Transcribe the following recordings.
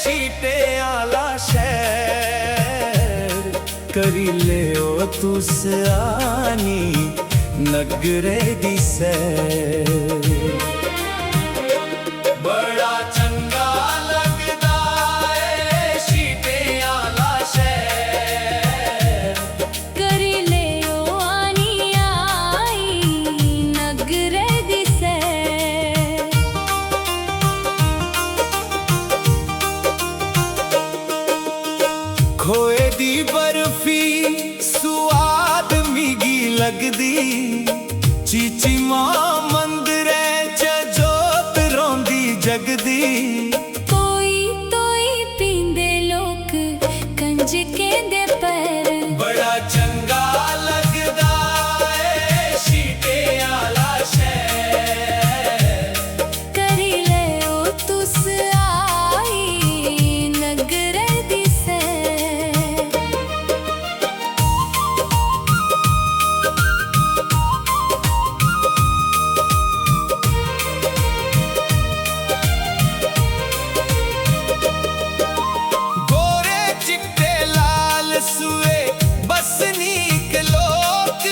शीटे आला शहर करी ले ओ तुस आनी नगरे दी सैर। बड़ा चंगा लगदा है शीटे आला शहर करी ले ओ आनी आई नगरे दी सैर। खोए दी बर्फी सुआद मिगी लगदी चीची मां मंदरे च जोत रोंदी जगदी। कोई तोई पींदे लोक कंजके दे पैर बड़ा चंगा लगदा है शीटे आला शहर करी ले ओ तुस आई नगरे दी सैर। गोरे चिट्टे लाल सुए बसनीक लोक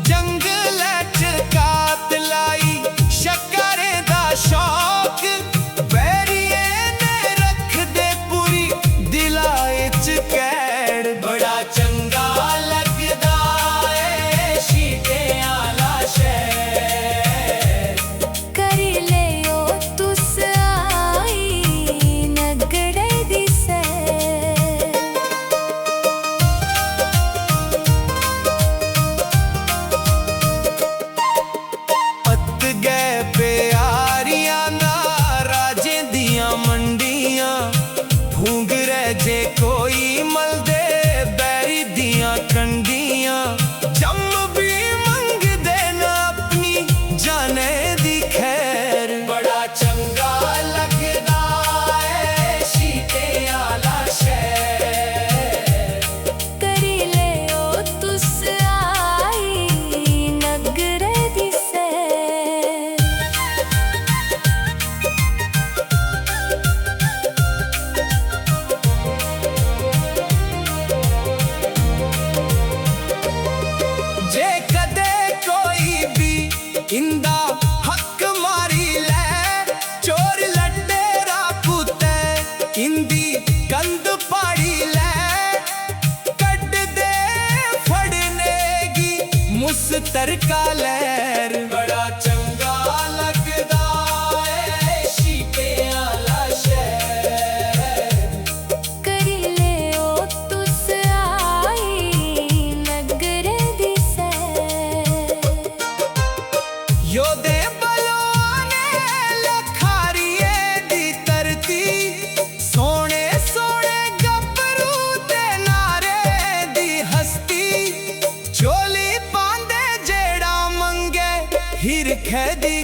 जंगल च कातलाई शक्करे दा शौक बैरिए ने रख दे पूरी दिला च कैड़। बड़ा चंगा लगदा है शीटे आला शहर करी ले ओ तुस आई नगरे दी सैर। पत गए प्यारियां ना राजें दियां मंडियां भूंग रह जे कोई मलदे बैरी दियां कंडियां। जम भी मंगदे ना अपनी जाने दी खैर। बड़ा चंगा लगदा है शीटे आला शहर करी ले ओ तुस आई नगरे दी सैर। जे कदे कोई भी इंदा हक मारी ले चोर लड्डे राकुते इंदी कंद पाड़ी ले कट दे फड़ने गी मुस्तर का लहर। बड़ा चंगा लगदा है शीटे आला शहर करी ले ओ तुस आई नगरे दी सैर। योदे बलोने लखारिए दी तरती सोने सोने गबरू ते नारे दी हस्ती चोली पांदे जेड़ा मंगे हिरखे दी